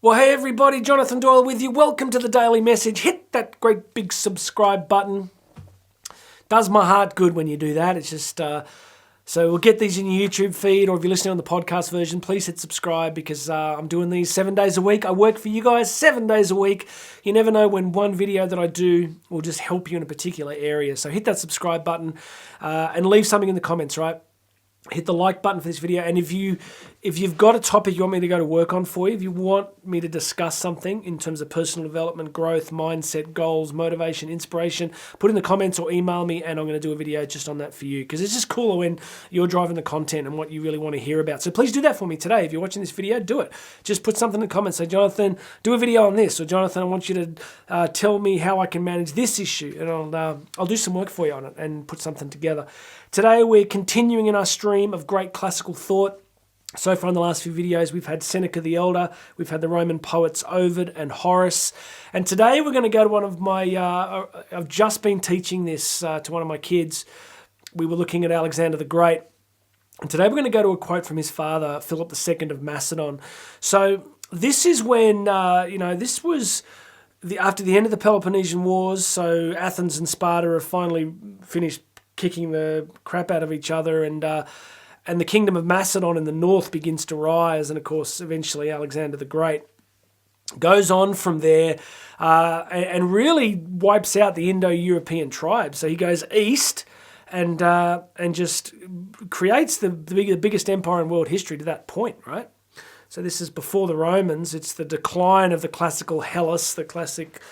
Well, hey everybody, Jonathan Doyle with you. Welcome to the Daily Message. Hit that great big subscribe button. Does my heart good when you do that. It's just, so we'll get these in your YouTube feed, or if you're listening on the podcast version, please hit subscribe because I'm doing these 7 days a week. I work for you guys 7 days a week. You never know when one video that I do will just help you in a particular area. So hit that subscribe button and leave something in the comments, right? Hit the like button for this video, and if you've got a topic you want me to go to work on for you, if you want me to discuss something in terms of personal development, growth, mindset, goals, motivation, inspiration, put in the comments or email me, and I'm going to do a video just on that for you, because it's just cooler when you're driving the content and what you really want to hear about. So please do that for me today. If you're watching this video, do it. Just put something in the comments. Say, Jonathan, do a video on this, or Jonathan, I want you to tell me how I can manage this issue, and I'll do some work for you on it and put something together. Today we're continuing in our stream of great classical thought. So far in the last few videos, we've had Seneca the Elder, we've had the Roman poets Ovid and Horace, and today we're going to go to one of my, I've just been teaching this to one of my kids. We were looking at Alexander the Great, and today we're going to go to a quote from his father, Philip II of Macedon. So this is when, this was after the end of the Peloponnesian Wars, so Athens and Sparta have finally finished kicking the crap out of each other, and the kingdom of Macedon in the north begins to rise, and of course eventually Alexander the Great goes on from there and really wipes out the Indo-European tribes. So he goes east and just creates the biggest empire in world history to that point, right? So this is before the Romans. It's the decline of the classical Hellas, the classic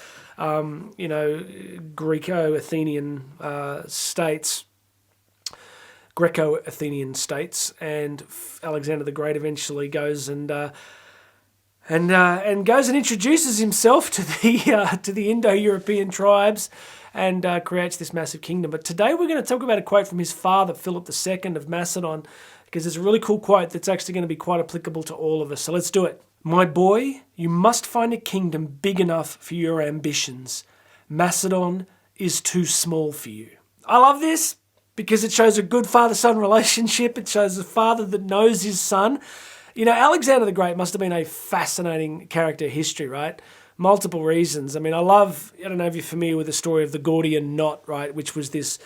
Greco-Athenian states, and Alexander the Great eventually goes and introduces himself to the Indo-European tribes and creates this massive kingdom. But today we're going to talk about a quote from his father, Philip II of Macedon, because there's a really cool quote that's actually going to be quite applicable to all of us. So let's do it. My boy, you must find a kingdom big enough for your ambitions. Macedon is too small for you. I love this because it shows a good father-son relationship. It shows a father that knows his son. You know, Alexander the Great must have been a fascinating character history, right? Multiple reasons. I mean, I don't know if you're familiar with the story of the Gordian knot, right? Which was this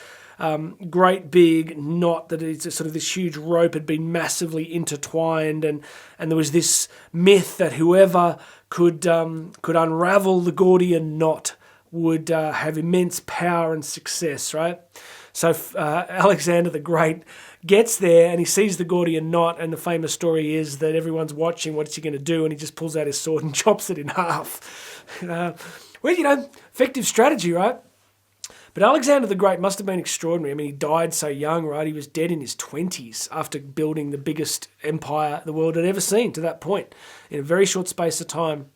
great big knot that is sort of this huge rope had been massively intertwined, and there was this myth that whoever could unravel the Gordian knot would have immense power and success, right? So Alexander the Great gets there and he sees the Gordian knot, and the famous story is that everyone's watching. What's he going to do? And he just pulls out his sword and chops it in half. Effective strategy, right? But Alexander the Great must have been extraordinary. I mean, he died so young, right? He was dead in his 20s after building the biggest empire the world had ever seen to that point in a very short space of time.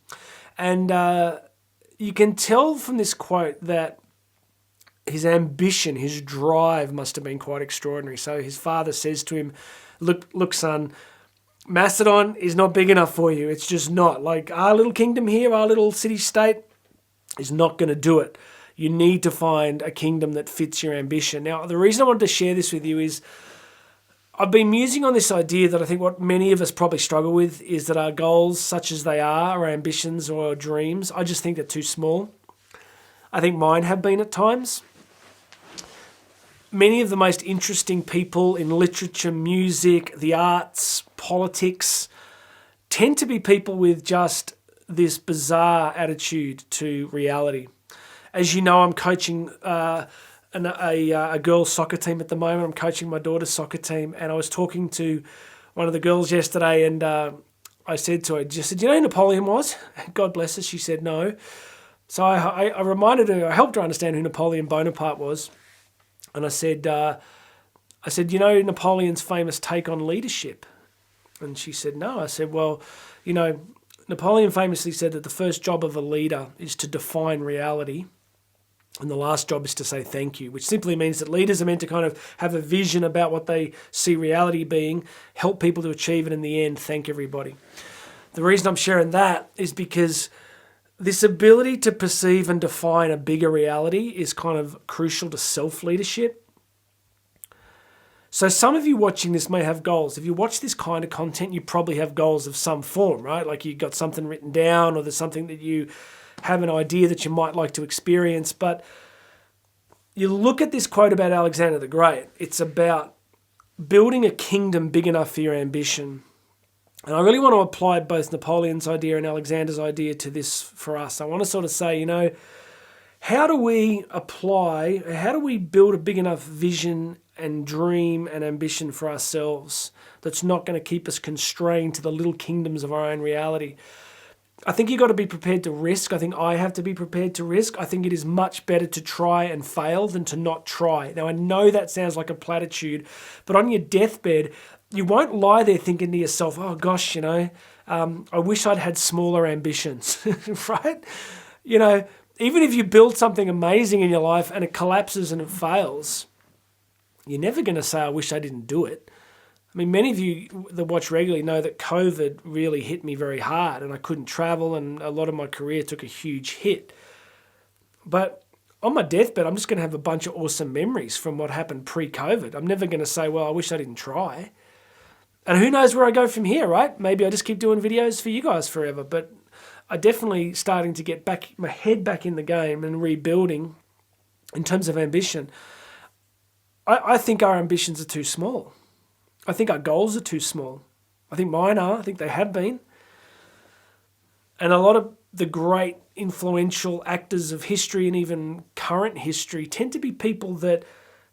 And you can tell from this quote that his ambition, his drive must have been quite extraordinary. So his father says to him, look, son, Macedon is not big enough for you. It's just not. Like our little kingdom here, our little city-state is not going to do it. You need to find a kingdom that fits your ambition. Now, the reason I wanted to share this with you is I've been musing on this idea that I think what many of us probably struggle with is that our goals, such as they are, our ambitions or our dreams, I just think they're too small. I think mine have been at times. Many of the most interesting people in literature, music, the arts, politics, tend to be people with just this bizarre attitude to reality. As you know, I'm coaching a girls' soccer team at the moment. I'm coaching my daughter's soccer team, and I was talking to one of the girls yesterday, and I said to her, "Do you know who Napoleon was?" God bless her. She said no. So I reminded her, I helped her understand who Napoleon Bonaparte was, and I said, you know Napoleon's famous take on leadership? And she said no. I said, well, you know, Napoleon famously said that the first job of a leader is to define reality, and the last job is to say thank you, which simply means that leaders are meant to kind of have a vision about what they see reality being, help people to achieve it, in the end, thank everybody. The reason I'm sharing that is because this ability to perceive and define a bigger reality is kind of crucial to self-leadership. So some of you watching this may have goals. If you watch this kind of content, you probably have goals of some form, right? Like you got something written down, or there's something that you have an idea that you might like to experience. But you look at this quote about Alexander the Great. It's about building a kingdom big enough for your ambition. And I really want to apply both Napoleon's idea and Alexander's idea to this for us. I want to sort of say, how do we build a big enough vision and dream and ambition for ourselves that's not going to keep us constrained to the little kingdoms of our own reality? I think you've got to be prepared to risk. I think I have to be prepared to risk. I think it is much better to try and fail than to not try. Now, I know that sounds like a platitude, but on your deathbed, you won't lie there thinking to yourself, oh gosh, I wish I'd had smaller ambitions, right? Even if you build something amazing in your life and it collapses and it fails, you're never going to say, I wish I didn't do it. I mean, many of you that watch regularly know that COVID really hit me very hard and I couldn't travel and a lot of my career took a huge hit. But on my deathbed, I'm just going to have a bunch of awesome memories from what happened pre-COVID. I'm never going to say, well, I wish I didn't try. And who knows where I go from here, right? Maybe I just keep doing videos for you guys forever. But I'm definitely starting to get my head back in the game and rebuilding in terms of ambition. I think our ambitions are too small. I think our goals are too small. I think mine are. I think they have been. And a lot of the great influential actors of history and even current history tend to be people that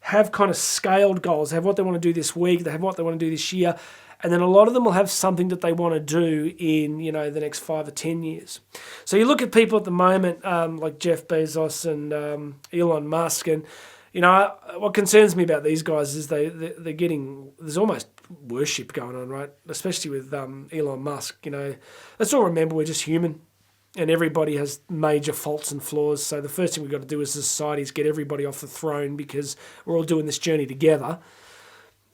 have kind of scaled goals. They have what they want to do this week. They have what they want to do this year. And then a lot of them will have something that they want to do in, the next 5 or 10 years. So you look at people at the moment like Jeff Bezos and Elon Musk, and what concerns me about these guys is they're getting, there's almost worship going on, right? Especially with Elon Musk. Let's all remember we're just human, and everybody has major faults and flaws. So the first thing we've got to do as a society is get everybody off the throne, because we're all doing this journey together.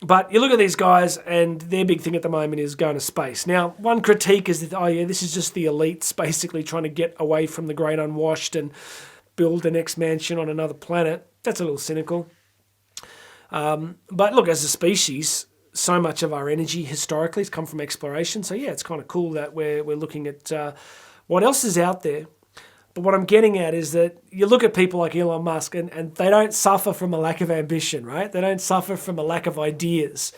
But you look at these guys, and their big thing at the moment is going to space. Now, one critique is that, this is just the elites basically trying to get away from the great unwashed and build the next mansion on another planet. That's a little cynical. But look, as a species, so much of our energy historically has come from exploration. So yeah, it's kind of cool that we're looking at what else is out there. But what I'm getting at is that you look at people like Elon Musk, and they don't suffer from a lack of ambition, right? They don't suffer from a lack of ideas.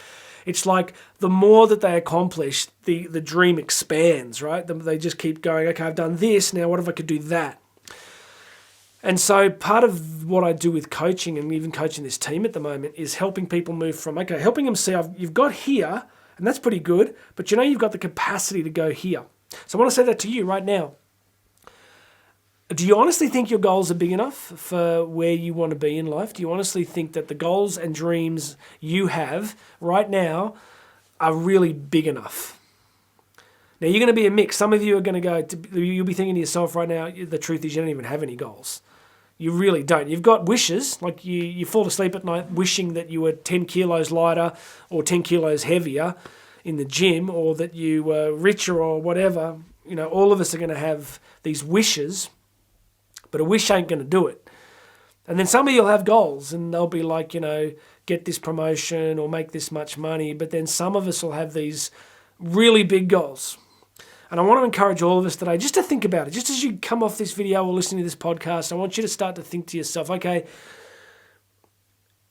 It's like the more that they accomplish, the dream expands, right? They just keep going, okay, I've done this, now what if I could do that? And so part of what I do with coaching, and even coaching this team at the moment, is helping people move from, helping them see, you've got here, and that's pretty good, but you've got the capacity to go here. So I want to say that to you right now. Do you honestly think your goals are big enough for where you want to be in life? Do you honestly think that the goals and dreams you have right now are really big enough? Now, you're going to be a mix. Some of you are going to go, you'll be thinking to yourself right now, the truth is you don't even have any goals. You really don't. You've got wishes, like you fall asleep at night wishing that you were 10 kilos lighter or 10 kilos heavier in the gym, or that you were richer or whatever. All of us are going to have these wishes, but a wish ain't going to do it. And then some of you will have goals, and they'll be like, get this promotion or make this much money. But then some of us will have these really big goals. And I want to encourage all of us today just to think about it. Just as you come off this video or listening to this podcast, I want you to start to think to yourself, okay,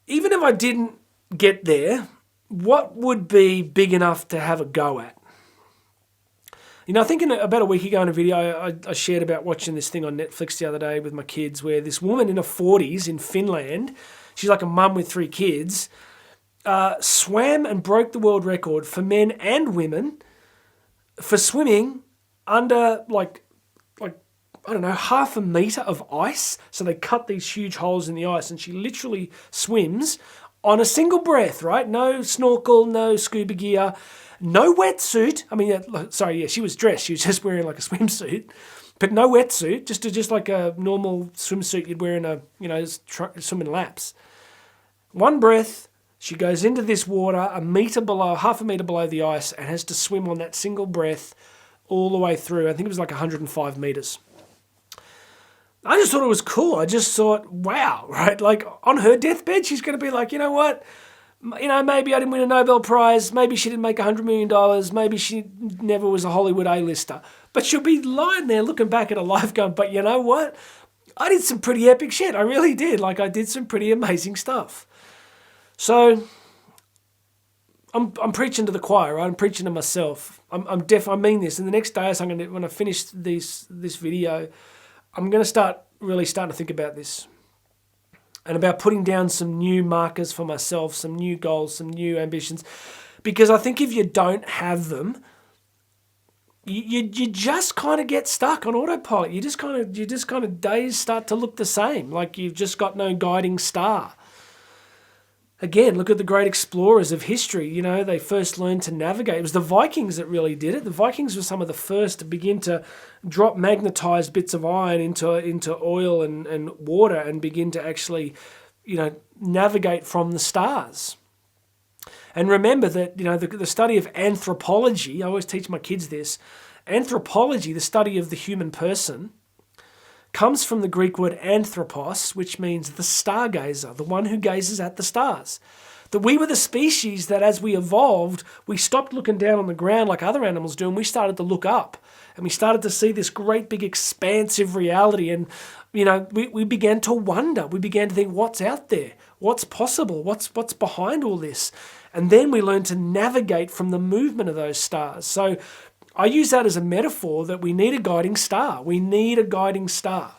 even if I didn't get there, what would be big enough to have a go at? I think about a week ago in a video, I shared about watching this thing on Netflix the other day with my kids, where this woman in her 40s in Finland, she's like a mum with 3 kids, swam and broke the world record for men and women for swimming under like I don't know, half a metre of ice. So they cut these huge holes in the ice, and she literally swims on a single breath, right? No snorkel, no scuba gear, no wetsuit. I mean, she was dressed. She was just wearing like a swimsuit, but no wetsuit, just like a normal swimsuit you'd wear in swimming laps. One breath, she goes into this water half a metre below the ice, and has to swim on that single breath all the way through. I think it was like 105 metres. I just thought it was cool. I just thought, wow, right? Like on her deathbed, she's going to be like, you know what? maybe I didn't win a Nobel Prize. Maybe she didn't make $100 million. Maybe she never was a Hollywood A-lister. But she'll be lying there looking back at her life going, but you know what? I did some pretty epic shit. I really did. Like, I did some pretty amazing stuff. So I'm preaching to the choir, right? I'm preaching to myself. I mean this. And the next day, when I finish this video, I'm going to really starting to think about this. And about putting down some new markers for myself, some new goals, some new ambitions. Because I think if you don't have them, you just kind of get stuck on autopilot. You just kind of days start to look the same, like you've just got no guiding star. Again, look at the great explorers of history. They first learned to navigate. It was the Vikings that really did it. The Vikings were some of the first to begin to drop magnetized bits of iron into oil and water and begin to actually, navigate from the stars. And remember that, the study of anthropology, I always teach my kids this, anthropology, the study of the human person, comes from the Greek word anthropos, which means the stargazer, the one who gazes at the stars. That we were the species that as we evolved, we stopped looking down on the ground like other animals do, and we started to look up. And we started to see this great big expansive reality. And, we began to wonder. We began to think, what's out there? What's possible? What's behind all this? And then we learned to navigate from the movement of those stars. So I use that as a metaphor that we need a guiding star. We need a guiding star.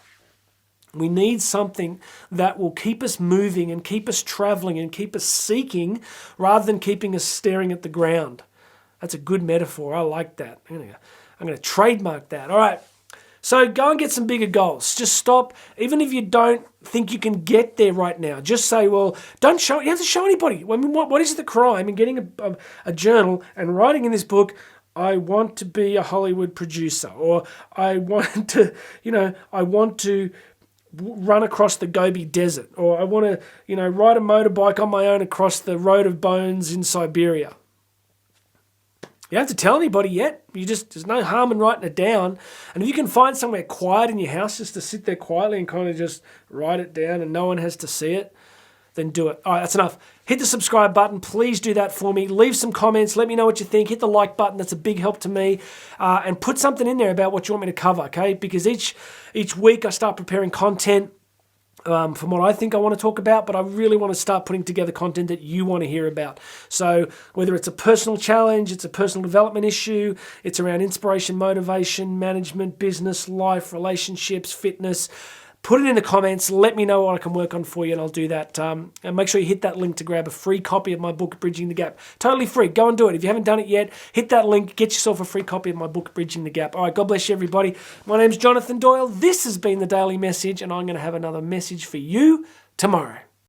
We need something that will keep us moving and keep us traveling and keep us seeking rather than keeping us staring at the ground. That's a good metaphor. I like that. I'm going to trademark that. All right. So go and get some bigger goals. Just stop. Even if you don't think you can get there right now, just say, well, don't show. You have to show anybody. I mean, what is the crime in getting a journal and writing in this book, I want to be a Hollywood producer, or I want to run across the Gobi Desert, or I want to, ride a motorbike on my own across the Road of Bones in Siberia. You don't have to tell anybody yet. There's no harm in writing it down. And if you can find somewhere quiet in your house just to sit there quietly and kind of just write it down and no one has to see it, then do it. All right, that's enough. Hit the subscribe button. Please do that for me. Leave some comments. Let me know what you think. Hit the like button. That's a big help to me. And put something in there about what you want me to cover, okay? Because each week I start preparing content from what I think I want to talk about, but I really want to start putting together content that you want to hear about. So whether it's a personal challenge, it's a personal development issue, it's around inspiration, motivation, management, business, life, relationships, fitness, put it in the comments. Let me know what I can work on for you, and I'll do that. And make sure you hit that link to grab a free copy of my book, Bridging the Gap. Totally free. Go and do it. If you haven't done it yet, hit that link. Get yourself a free copy of my book, Bridging the Gap. All right, God bless you, everybody. My name's Jonathan Doyle. This has been The Daily Message, and I'm going to have another message for you tomorrow.